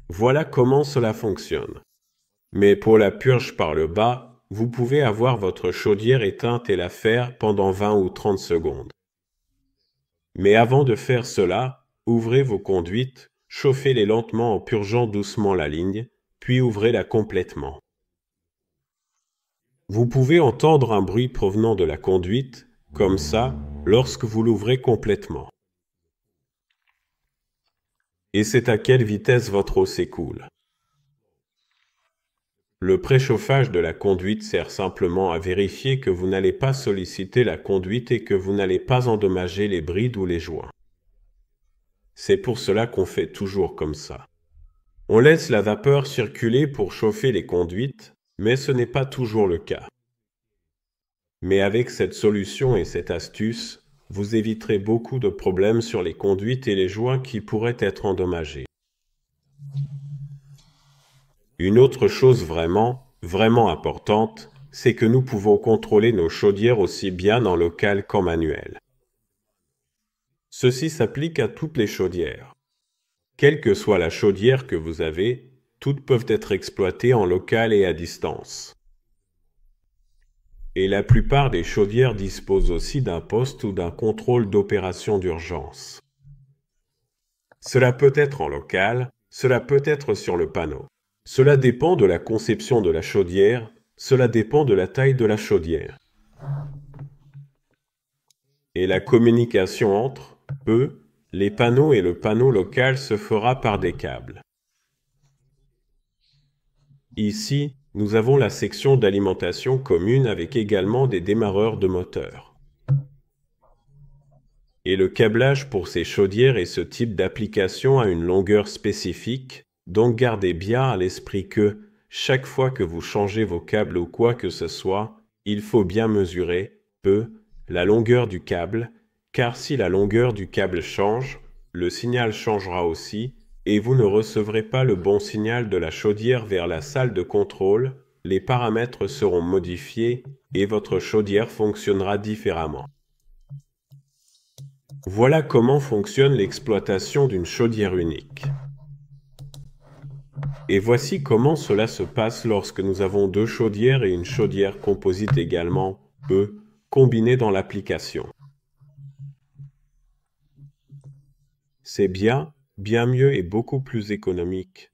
Voilà comment cela fonctionne. Mais pour la purge par le bas, vous pouvez avoir votre chaudière éteinte et la faire pendant 20 ou 30 secondes. Mais avant de faire cela, ouvrez vos conduites, chauffez-les lentement en purgeant doucement la ligne, puis ouvrez-la complètement. Vous pouvez entendre un bruit provenant de la conduite, comme ça, lorsque vous l'ouvrez complètement. Et c'est à quelle vitesse votre eau s'écoule. Le préchauffage de la conduite sert simplement à vérifier que vous n'allez pas solliciter la conduite et que vous n'allez pas endommager les brides ou les joints. C'est pour cela qu'on fait toujours comme ça. On laisse la vapeur circuler pour chauffer les conduites, mais ce n'est pas toujours le cas. Mais avec cette solution et cette astuce, vous éviterez beaucoup de problèmes sur les conduites et les joints qui pourraient être endommagés. Une autre chose vraiment importante, c'est que nous pouvons contrôler nos chaudières aussi bien en local qu'en manuel. Ceci s'applique à toutes les chaudières. Quelle que soit la chaudière que vous avez, toutes peuvent être exploitées en local et à distance. Et la plupart des chaudières disposent aussi d'un poste ou d'un contrôle d'opération d'urgence. Cela peut être en local, cela peut être sur le panneau. Cela dépend de la conception de la chaudière, cela dépend de la taille de la chaudière. Et la communication entre eux, les panneaux et le panneau local se fera par des câbles. Ici, nous avons la section d'alimentation commune avec également des démarreurs de moteur. Et le câblage pour ces chaudières et ce type d'application a une longueur spécifique, donc gardez bien à l'esprit que, chaque fois que vous changez vos câbles ou quoi que ce soit, il faut bien mesurer, la longueur du câble, car si la longueur du câble change, le signal changera aussi, et vous ne recevrez pas le bon signal de la chaudière vers la salle de contrôle, les paramètres seront modifiés et votre chaudière fonctionnera différemment. Voilà comment fonctionne l'exploitation d'une chaudière unique. Et voici comment cela se passe lorsque nous avons deux chaudières et une chaudière composite également, combinées dans l'application. C'est bien mieux et beaucoup plus économique,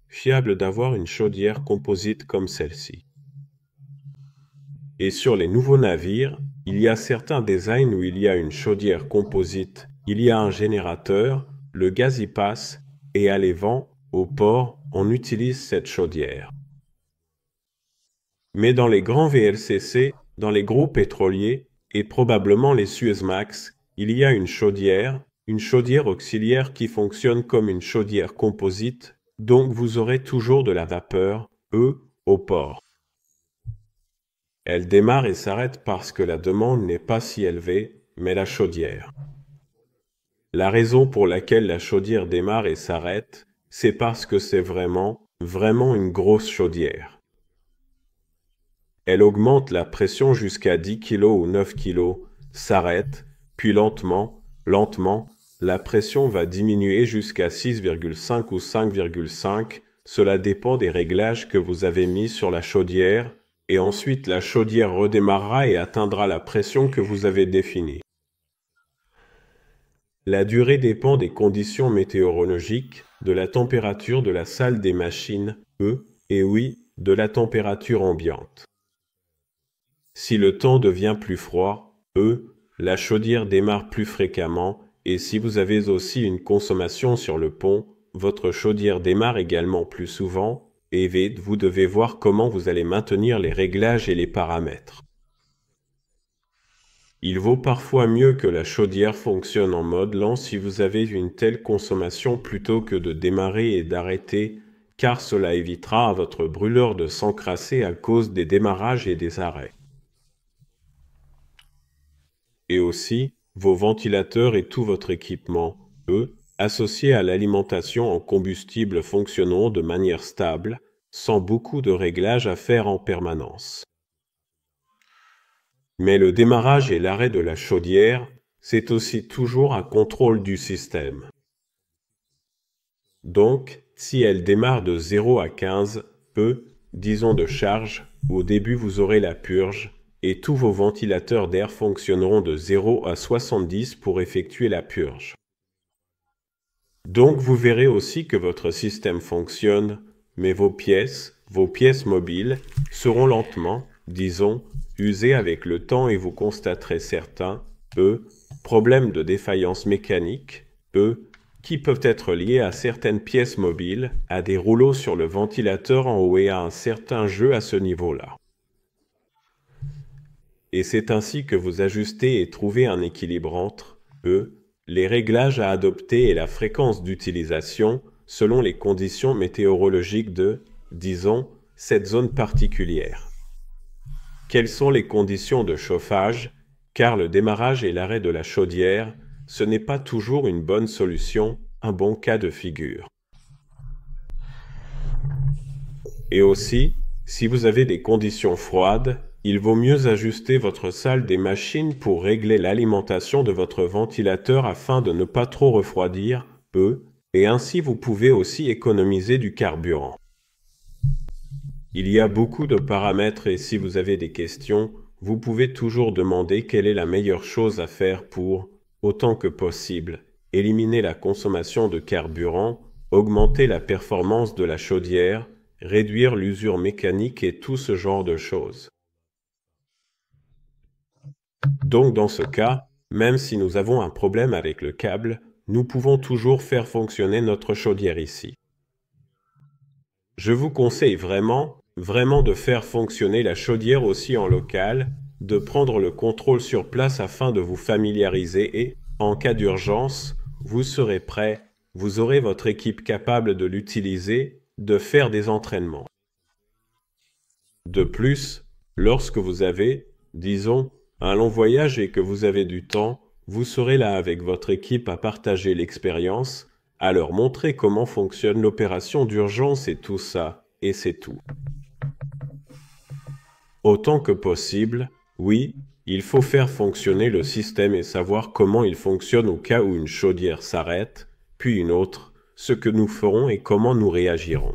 fiable d'avoir une chaudière composite comme celle-ci. Et sur les nouveaux navires, il y a certains designs où il y a une chaudière composite, il y a un générateur, le gaz y passe, et à l'évent, au port, on utilise cette chaudière. Mais dans les grands VLCC, dans les gros pétroliers, et probablement les Suezmax, il y a une chaudière auxiliaire qui fonctionne comme une chaudière composite, donc vous aurez toujours de la vapeur, au port. Elle démarre et s'arrête parce que la demande n'est pas si élevée, mais la chaudière. La raison pour laquelle la chaudière démarre et s'arrête, c'est parce que c'est vraiment une grosse chaudière. Elle augmente la pression jusqu'à 10 kg ou 9 kg, s'arrête, puis lentement, la pression va diminuer jusqu'à 6,5 ou 5,5. Cela dépend des réglages que vous avez mis sur la chaudière, et ensuite la chaudière redémarrera et atteindra la pression que vous avez définie. La durée dépend des conditions météorologiques, de la température de la salle des machines, et oui, de la température ambiante. Si le temps devient plus froid, la chaudière démarre plus fréquemment, et si vous avez aussi une consommation sur le pont, votre chaudière démarre également plus souvent, et vite, vous devez voir comment vous allez maintenir les réglages et les paramètres. Il vaut parfois mieux que la chaudière fonctionne en mode lent si vous avez une telle consommation plutôt que de démarrer et d'arrêter, car cela évitera à votre brûleur de s'encrasser à cause des démarrages et des arrêts. Et aussi, vos ventilateurs et tout votre équipement, associés à l'alimentation en combustible fonctionneront de manière stable, sans beaucoup de réglages à faire en permanence. Mais le démarrage et l'arrêt de la chaudière, c'est aussi toujours un contrôle du système. Donc, Si elle démarre de 0 à 15, peu, disons de charge, au début vous aurez la purge, et tous vos ventilateurs d'air fonctionneront de 0 à 70 pour effectuer la purge. Donc vous verrez aussi que votre système fonctionne, mais vos pièces mobiles, seront lentement, disons, usées avec le temps et vous constaterez certains, problèmes de défaillance mécanique, qui peuvent être liés à certaines pièces mobiles, à des rouleaux sur le ventilateur en haut et à un certain jeu à ce niveau-là. Et c'est ainsi que vous ajustez et trouvez un équilibre entre, les réglages à adopter et la fréquence d'utilisation selon les conditions météorologiques de, disons, cette zone particulière. Quelles sont les conditions de chauffage, car le démarrage et l'arrêt de la chaudière, ce n'est pas toujours une bonne solution, un bon cas de figure. Et aussi, si vous avez des conditions froides, il vaut mieux ajuster votre salle des machines pour régler l'alimentation de votre ventilateur afin de ne pas trop refroidir, et ainsi vous pouvez aussi économiser du carburant. Il y a beaucoup de paramètres et si vous avez des questions, vous pouvez toujours demander quelle est la meilleure chose à faire pour, autant que possible, éliminer la consommation de carburant, augmenter la performance de la chaudière, réduire l'usure mécanique et tout ce genre de choses. Donc dans ce cas, même si nous avons un problème avec le câble, nous pouvons toujours faire fonctionner notre chaudière ici. Je vous conseille vraiment de faire fonctionner la chaudière aussi en local, de prendre le contrôle sur place afin de vous familiariser et, en cas d'urgence, vous serez prêt, vous aurez votre équipe capable de l'utiliser, de faire des entraînements. De plus, lorsque vous avez, disons, un long voyage et que vous avez du temps, vous serez là avec votre équipe à partager l'expérience, à leur montrer comment fonctionne l'opération d'urgence et tout ça, et c'est tout. Autant que possible, oui, il faut faire fonctionner le système et savoir comment il fonctionne au cas où une chaudière s'arrête, puis une autre, ce que nous ferons et comment nous réagirons.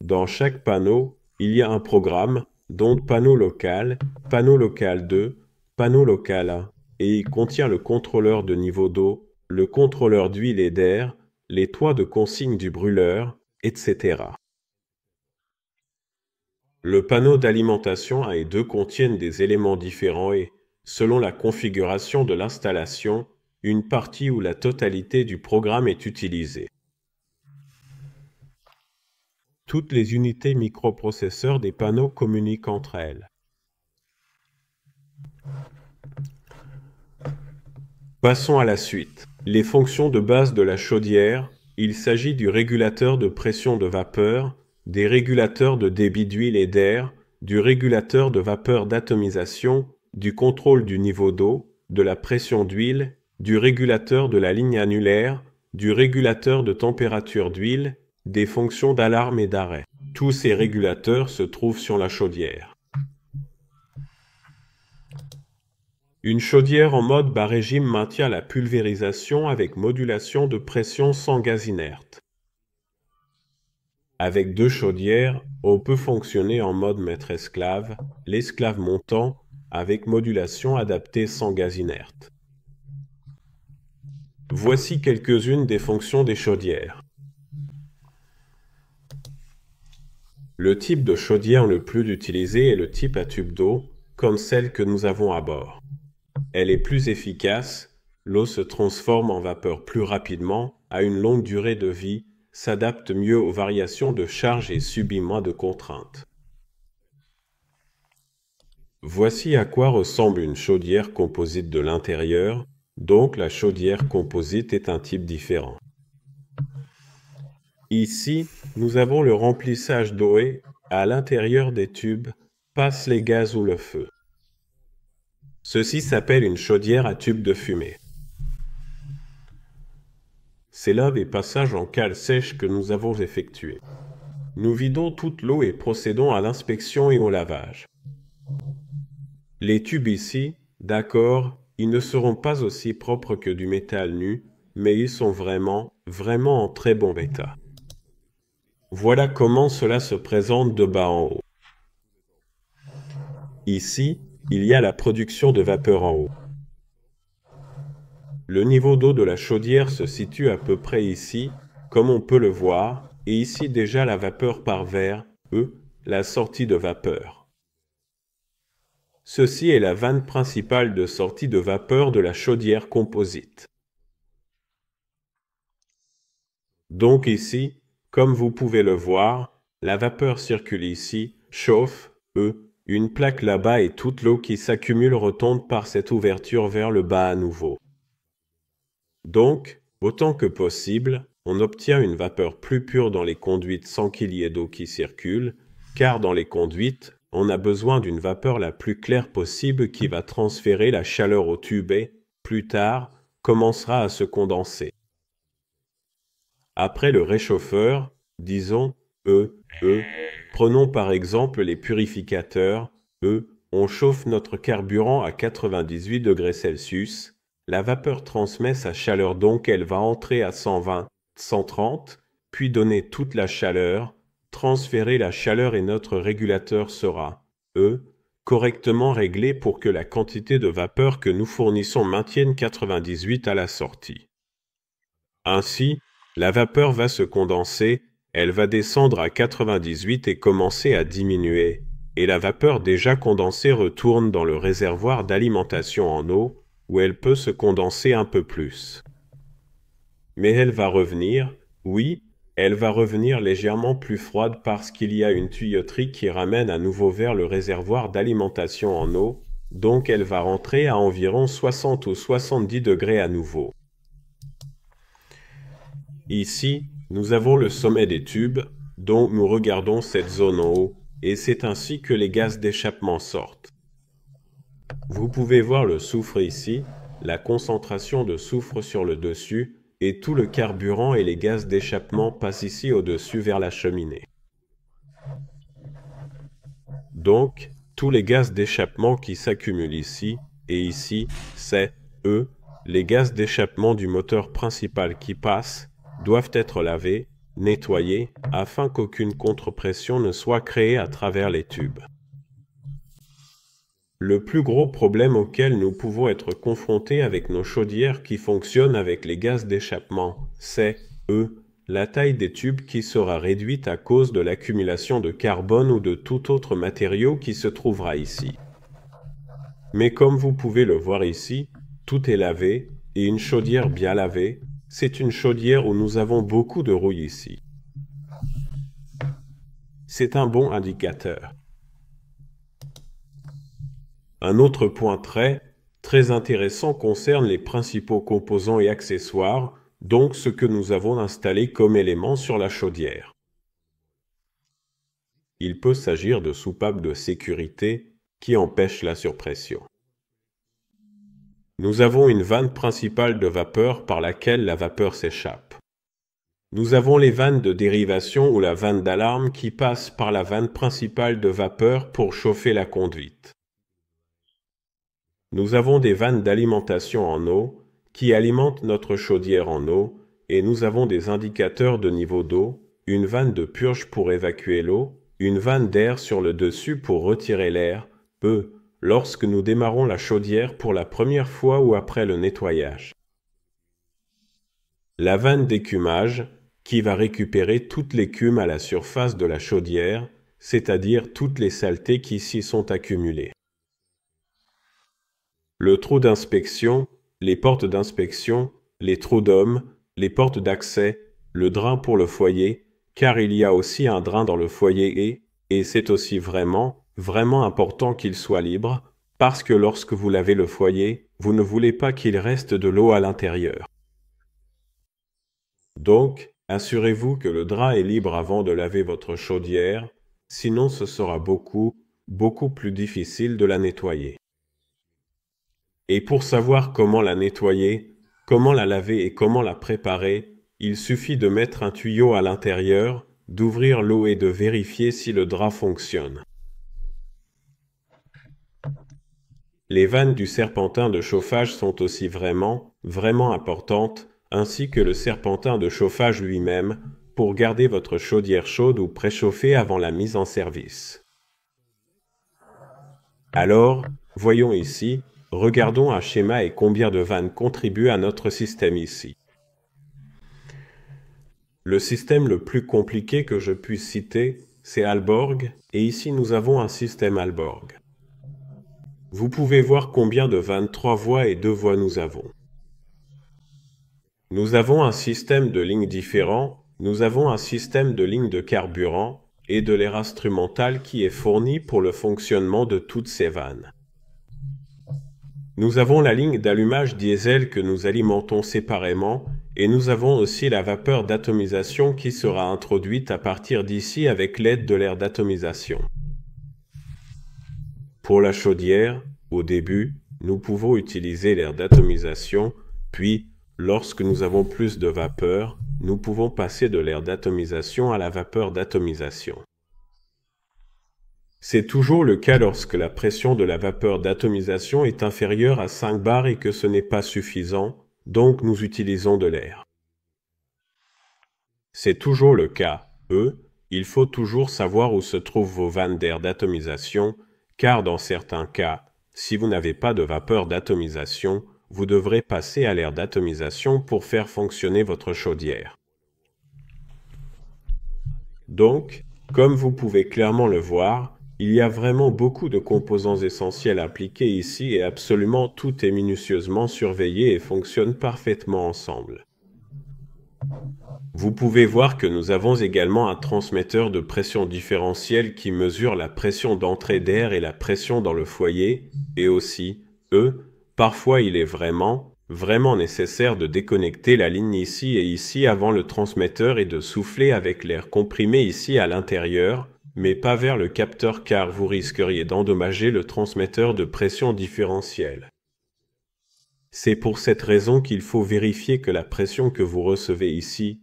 Dans chaque panneau, il y a un programme, donc panneau local 2, panneau local 1, et il contient le contrôleur de niveau d'eau, le contrôleur d'huile et d'air, les toits de consigne du brûleur, etc. Le panneau d'alimentation 1 et 2 contiennent des éléments différents et, selon la configuration de l'installation, une partie ou la totalité du programme est utilisée. Toutes les unités microprocesseurs des panneaux communiquent entre elles. Passons à la suite. Les fonctions de base de la chaudière, il s'agit du régulateur de pression de vapeur, des régulateurs de débit d'huile et d'air, du régulateur de vapeur d'atomisation, du contrôle du niveau d'eau, de la pression d'huile, du régulateur de la ligne annulaire, du régulateur de température d'huile, des fonctions d'alarme et d'arrêt. Tous ces régulateurs se trouvent sur la chaudière. Une chaudière en mode bas régime maintient la pulvérisation avec modulation de pression sans gaz inerte. Avec deux chaudières, on peut fonctionner en mode maître-esclave, l'esclave montant, avec modulation adaptée sans gaz inerte. Voici quelques-unes des fonctions des chaudières. Le type de chaudière le plus utilisé est le type à tube d'eau, comme celle que nous avons à bord. Elle est plus efficace, l'eau se transforme en vapeur plus rapidement, a une longue durée de vie, s'adapte mieux aux variations de charge et subit moins de contraintes. Voici à quoi ressemble une chaudière composite de l'intérieur, donc la chaudière composite est un type différent. Ici, nous avons le remplissage d'eau et, à l'intérieur des tubes, passent les gaz ou le feu. Ceci s'appelle une chaudière à tube de fumée. C'est là des passages en cale sèche que nous avons effectués. Nous vidons toute l'eau et procédons à l'inspection et au lavage. Les tubes ici, d'accord, ils ne seront pas aussi propres que du métal nu, mais ils sont vraiment en très bon état. Voilà comment cela se présente de bas en haut. Ici, il y a la production de vapeur en haut. Le niveau d'eau de la chaudière se situe à peu près ici, comme on peut le voir, et ici déjà la vapeur part vers, la sortie de vapeur. Ceci est la vanne principale de sortie de vapeur de la chaudière composite. Donc ici, comme vous pouvez le voir, la vapeur circule ici, chauffe, une plaque là-bas et toute l'eau qui s'accumule retombe par cette ouverture vers le bas à nouveau. Donc, autant que possible, on obtient une vapeur plus pure dans les conduites sans qu'il y ait d'eau qui circule, car dans les conduites, on a besoin d'une vapeur la plus claire possible qui va transférer la chaleur au tube et, plus tard, commencera à se condenser. Après le réchauffeur, disons prenons par exemple les purificateurs, on chauffe notre carburant à 98 degrés Celsius, la vapeur transmet sa chaleur donc elle va entrer à 120, 130, puis donner toute la chaleur, transférer la chaleur et notre régulateur sera, correctement réglé pour que la quantité de vapeur que nous fournissons maintienne 98 à la sortie. Ainsi, la vapeur va se condenser, elle va descendre à 98 et commencer à diminuer, et la vapeur déjà condensée retourne dans le réservoir d'alimentation en eau, où elle peut se condenser un peu plus. Mais elle va revenir, oui, elle va revenir légèrement plus froide parce qu'il y a une tuyauterie qui ramène à nouveau vers le réservoir d'alimentation en eau, donc elle va rentrer à environ 60 ou 70 degrés à nouveau. Ici, nous avons le sommet des tubes, dont nous regardons cette zone en haut, et c'est ainsi que les gaz d'échappement sortent. Vous pouvez voir le soufre ici, la concentration de soufre sur le dessus, et tout le carburant et les gaz d'échappement passent ici au-dessus vers la cheminée. Donc, tous les gaz d'échappement qui s'accumulent ici, et ici, c'est, les gaz d'échappement du moteur principal qui passent, doivent être lavés, nettoyés, afin qu'aucune contre-pression ne soit créée à travers les tubes. Le plus gros problème auquel nous pouvons être confrontés avec nos chaudières qui fonctionnent avec les gaz d'échappement, c'est, la taille des tubes qui sera réduite à cause de l'accumulation de carbone ou de tout autre matériau qui se trouvera ici. Mais comme vous pouvez le voir ici, tout est lavé, et une chaudière bien lavée, c'est une chaudière où nous avons beaucoup de rouille ici. C'est un bon indicateur. Un autre point très intéressant concerne les principaux composants et accessoires, donc ce que nous avons installé comme élément sur la chaudière. Il peut s'agir de soupapes de sécurité qui empêchent la surpression. Nous avons une vanne principale de vapeur par laquelle la vapeur s'échappe. Nous avons les vannes de dérivation ou la vanne d'alarme qui passent par la vanne principale de vapeur pour chauffer la conduite. Nous avons des vannes d'alimentation en eau qui alimentent notre chaudière en eau et nous avons des indicateurs de niveau d'eau, une vanne de purge pour évacuer l'eau, une vanne d'air sur le dessus pour retirer l'air, lorsque nous démarrons la chaudière pour la première fois ou après le nettoyage. La vanne d'écumage qui va récupérer toute l'écume à la surface de la chaudière, c'est-à-dire toutes les saletés qui s'y sont accumulées. Le trou d'inspection, les portes d'inspection, les trous d'hommes, les portes d'accès, le drain pour le foyer, car il y a aussi un drain dans le foyer et c'est aussi vraiment important qu'il soit libre, parce que lorsque vous lavez le foyer, vous ne voulez pas qu'il reste de l'eau à l'intérieur. Donc, assurez-vous que le drain est libre avant de laver votre chaudière, sinon ce sera beaucoup plus difficile de la nettoyer. Et pour savoir comment la nettoyer, comment la laver et comment la préparer, il suffit de mettre un tuyau à l'intérieur, d'ouvrir l'eau et de vérifier si le drap fonctionne. Les vannes du serpentin de chauffage sont aussi vraiment importantes ainsi que le serpentin de chauffage lui-même, pour garder votre chaudière chaude ou préchauffée avant la mise en service. Alors, voyons ici, regardons un schéma et combien de vannes contribuent à notre système ici. Le système le plus compliqué que je puisse citer, c'est Aalborg, et ici nous avons un système Aalborg. Vous pouvez voir combien de vannes 3 voies et 2 voies nous avons. Nous avons un système de lignes différents, nous avons un système de lignes de carburant et de l'air instrumental qui est fourni pour le fonctionnement de toutes ces vannes. Nous avons la ligne d'allumage diesel que nous alimentons séparément et nous avons aussi la vapeur d'atomisation qui sera introduite à partir d'ici avec l'aide de l'air d'atomisation. Pour la chaudière, au début, nous pouvons utiliser l'air d'atomisation, puis, lorsque nous avons plus de vapeur, nous pouvons passer de l'air d'atomisation à la vapeur d'atomisation. C'est toujours le cas lorsque la pression de la vapeur d'atomisation est inférieure à 5 bars et que ce n'est pas suffisant, donc nous utilisons de l'air. C'est toujours le cas, il faut toujours savoir où se trouvent vos vannes d'air d'atomisation, car dans certains cas, si vous n'avez pas de vapeur d'atomisation, vous devrez passer à l'air d'atomisation pour faire fonctionner votre chaudière. Donc, comme vous pouvez clairement le voir, il y a vraiment beaucoup de composants essentiels impliqués ici et absolument tout est minutieusement surveillé et fonctionne parfaitement ensemble. Vous pouvez voir que nous avons également un transmetteur de pression différentielle qui mesure la pression d'entrée d'air et la pression dans le foyer, et aussi, parfois il est vraiment nécessaire de déconnecter la ligne ici et ici avant le transmetteur et de souffler avec l'air comprimé ici à l'intérieur, mais pas vers le capteur car vous risqueriez d'endommager le transmetteur de pression différentielle. C'est pour cette raison qu'il faut vérifier que la pression que vous recevez ici,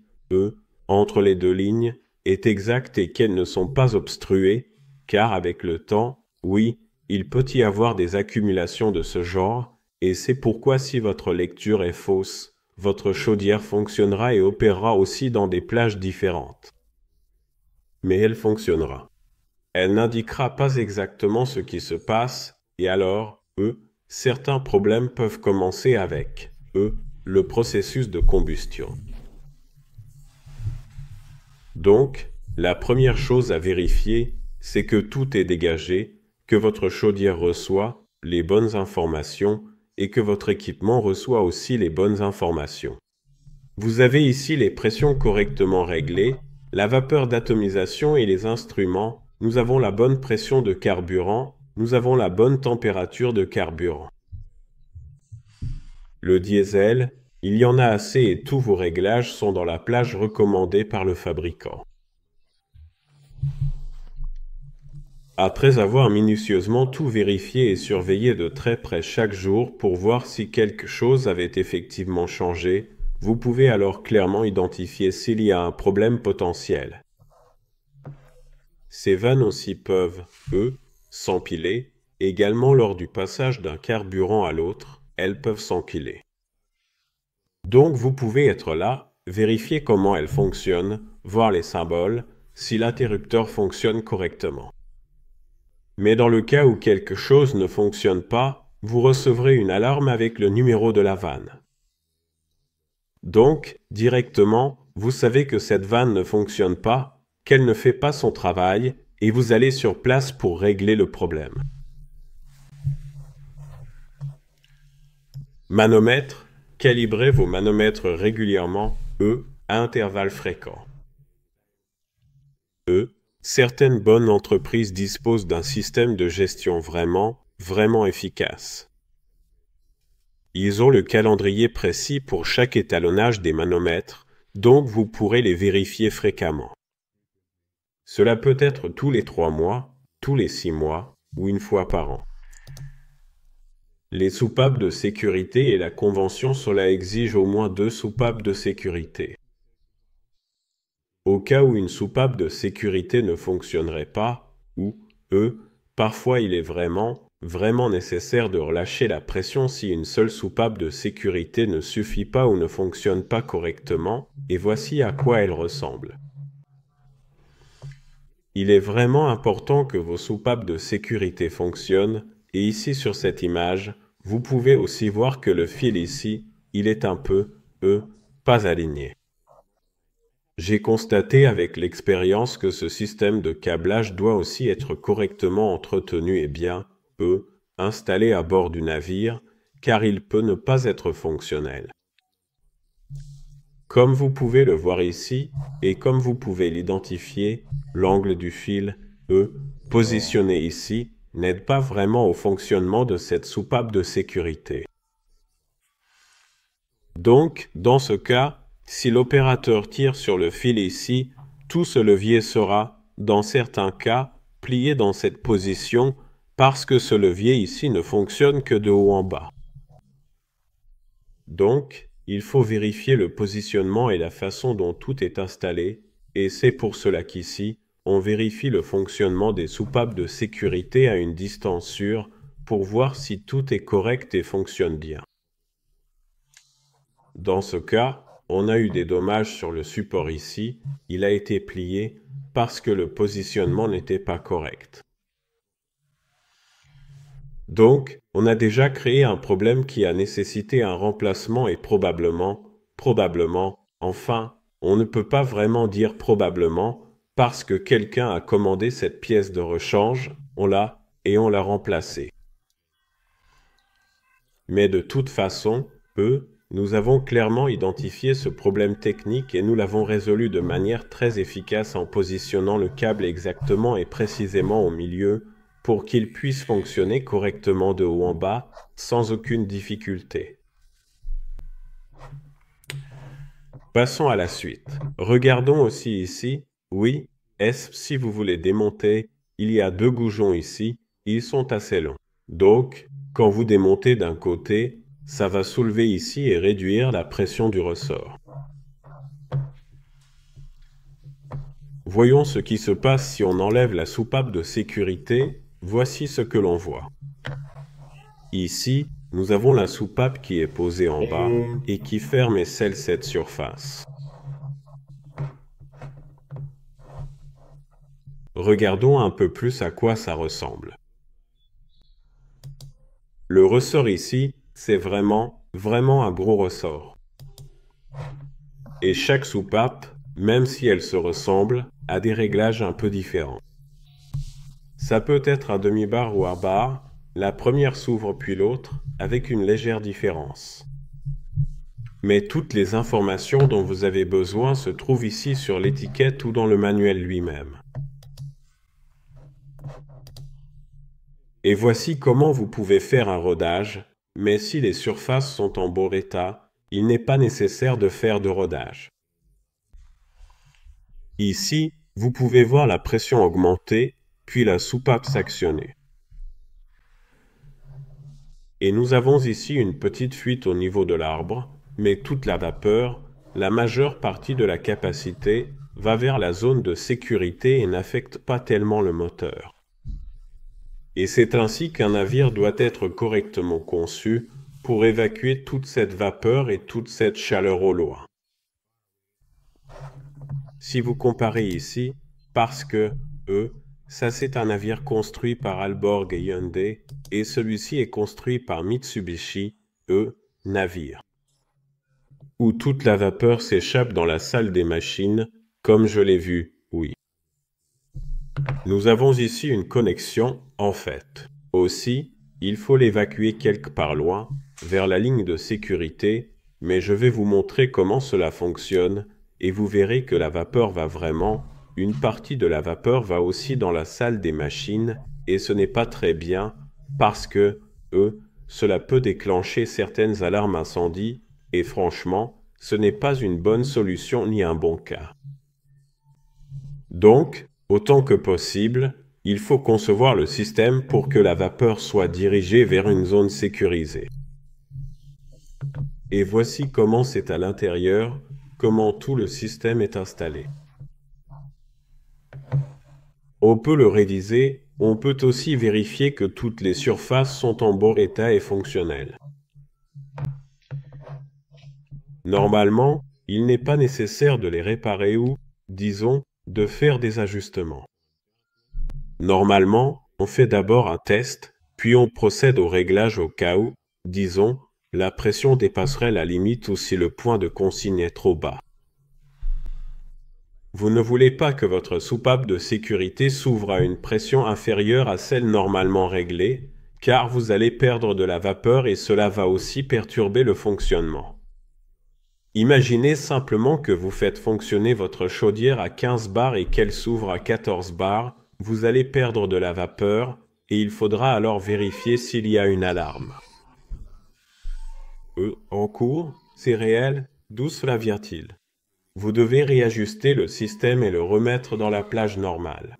entre les deux lignes, est exacte et qu'elles ne sont pas obstruées, car avec le temps, oui, il peut y avoir des accumulations de ce genre, et c'est pourquoi si votre lecture est fausse, votre chaudière fonctionnera et opérera aussi dans des plages différentes. Mais elle fonctionnera. Elle n'indiquera pas exactement ce qui se passe, et alors, certains problèmes peuvent commencer avec, le processus de combustion. Donc, la première chose à vérifier, c'est que tout est dégagé, que votre chaudière reçoit les bonnes informations et que votre équipement reçoit aussi les bonnes informations. Vous avez ici les pressions correctement réglées, la vapeur d'atomisation et les instruments. Nous avons la bonne pression de carburant, nous avons la bonne température de carburant. Le diesel, il y en a assez et tous vos réglages sont dans la plage recommandée par le fabricant. Après avoir minutieusement tout vérifié et surveillé de très près chaque jour pour voir si quelque chose avait effectivement changé, vous pouvez alors clairement identifier s'il y a un problème potentiel. Ces vannes aussi peuvent, s'empiler. Également lors du passage d'un carburant à l'autre, elles peuvent s'empiler. Donc vous pouvez être là, vérifier comment elles fonctionnent, voir les symboles, si l'interrupteur fonctionne correctement. Mais dans le cas où quelque chose ne fonctionne pas, vous recevrez une alarme avec le numéro de la vanne. Donc, directement, vous savez que cette vanne ne fonctionne pas, qu'elle ne fait pas son travail, et vous allez sur place pour régler le problème. Manomètre, calibrez vos manomètres régulièrement, à intervalles fréquents. Certaines bonnes entreprises disposent d'un système de gestion vraiment efficace. Ils ont le calendrier précis pour chaque étalonnage des manomètres, donc vous pourrez les vérifier fréquemment. Cela peut être tous les 3 mois, tous les 6 mois ou une fois par an. Les soupapes de sécurité et la convention cela exige au moins 2 soupapes de sécurité. Au cas où une soupape de sécurité ne fonctionnerait pas, ou, parfois il est vraiment vraiment nécessaire de relâcher la pression si une seule soupape de sécurité ne suffit pas ou ne fonctionne pas correctement, et voici à quoi elle ressemble. Il est vraiment important que vos soupapes de sécurité fonctionnent, et ici sur cette image, vous pouvez aussi voir que le fil ici, il est un peu, pas aligné. J'ai constaté avec l'expérience que ce système de câblage doit aussi être correctement entretenu et bien, installé à bord du navire, car il peut ne pas être fonctionnel. Comme vous pouvez le voir ici, et comme vous pouvez l'identifier, l'angle du fil, positionné ici, n'aide pas vraiment au fonctionnement de cette soupape de sécurité. Donc, dans ce cas, si l'opérateur tire sur le fil ici, tout ce levier sera, dans certains cas, plié dans cette position parce que ce levier ici ne fonctionne que de haut en bas. Donc, il faut vérifier le positionnement et la façon dont tout est installé, et c'est pour cela qu'ici, on vérifie le fonctionnement des soupapes de sécurité à une distance sûre pour voir si tout est correct et fonctionne bien. Dans ce cas, on a eu des dommages sur le support ici, il a été plié parce que le positionnement n'était pas correct. Donc, on a déjà créé un problème qui a nécessité un remplacement et probablement, enfin, on ne peut pas vraiment dire probablement, parce que quelqu'un a commandé cette pièce de rechange, on l'a remplacée. Mais de toute façon, nous avons clairement identifié ce problème technique et nous l'avons résolu de manière très efficace en positionnant le câble exactement et précisément au milieu pour qu'il puisse fonctionner correctement de haut en bas sans aucune difficulté. Passons à la suite. Regardons aussi ici, si vous voulez démonter, il y a 2 goujons ici, ils sont assez longs. Donc, quand vous démontez d'un côté, ça va soulever ici et réduire la pression du ressort. Voyons ce qui se passe si on enlève la soupape de sécurité. Voici ce que l'on voit. Ici, nous avons la soupape qui est posée en bas et qui ferme et scelle cette surface. Regardons un peu plus à quoi ça ressemble. Le ressort ici, c'est vraiment un gros ressort. Et chaque soupape, même si elle se ressemble, a des réglages un peu différents. Ça peut être à demi-bar ou à bar, la première s'ouvre puis l'autre, avec une légère différence. Mais toutes les informations dont vous avez besoin se trouvent ici sur l'étiquette ou dans le manuel lui-même. Et voici comment vous pouvez faire un rodage, mais si les surfaces sont en bon état, il n'est pas nécessaire de faire de rodage. Ici, vous pouvez voir la pression augmenter, puis la soupape s'actionner. Et nous avons ici une petite fuite au niveau de l'arbre, mais toute la vapeur, la majeure partie de la capacité, va vers la zone de sécurité et n'affecte pas tellement le moteur. Et c'est ainsi qu'un navire doit être correctement conçu pour évacuer toute cette vapeur et toute cette chaleur au loin. Si vous comparez ici, parce que, ça c'est un navire construit par Aalborg et Hyundai, et celui-ci est construit par Mitsubishi, navire, où toute la vapeur s'échappe dans la salle des machines, comme je l'ai vu, oui. Nous avons ici une connexion, en fait. Aussi, il faut l'évacuer quelque part loin, vers la ligne de sécurité, mais je vais vous montrer comment cela fonctionne, et vous verrez que la vapeur va vraiment, une partie de la vapeur va aussi dans la salle des machines, et ce n'est pas très bien, parce que, cela peut déclencher certaines alarmes incendie, et franchement, ce n'est pas une bonne solution ni un bon cas. Donc, autant que possible, il faut concevoir le système pour que la vapeur soit dirigée vers une zone sécurisée. Et voici comment c'est à l'intérieur, comment tout le système est installé. On peut le réviser On peut aussi vérifier que toutes les surfaces sont en bon état et fonctionnelles. Normalement, il n'est pas nécessaire de les réparer ou, disons, de faire des ajustements. Normalement, on fait d'abord un test, puis on procède au réglage au cas où, disons, la pression dépasserait la limite ou si le point de consigne est trop bas. Vous ne voulez pas que votre soupape de sécurité s'ouvre à une pression inférieure à celle normalement réglée, car vous allez perdre de la vapeur et cela va aussi perturber le fonctionnement. Imaginez simplement que vous faites fonctionner votre chaudière à 15 bars et qu'elle s'ouvre à 14 bars, vous allez perdre de la vapeur et il faudra alors vérifier s'il y a une alarme. En cours, c'est réel, d'où cela vient-il? Vous devez réajuster le système et le remettre dans la plage normale.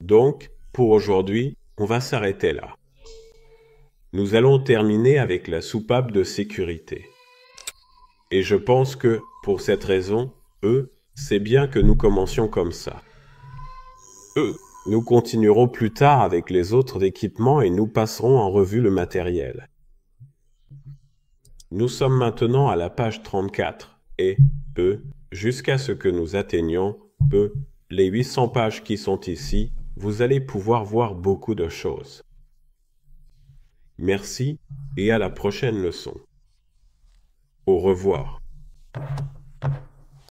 Donc, pour aujourd'hui, on va s'arrêter là. Nous allons terminer avec la soupape de sécurité. Et je pense que, pour cette raison, c'est bien que nous commencions comme ça. Nous continuerons plus tard avec les autres équipements et nous passerons en revue le matériel. Nous sommes maintenant à la page 34 et, jusqu'à ce que nous atteignions, les 800 pages qui sont ici, vous allez pouvoir voir beaucoup de choses. Merci et à la prochaine leçon. Au revoir.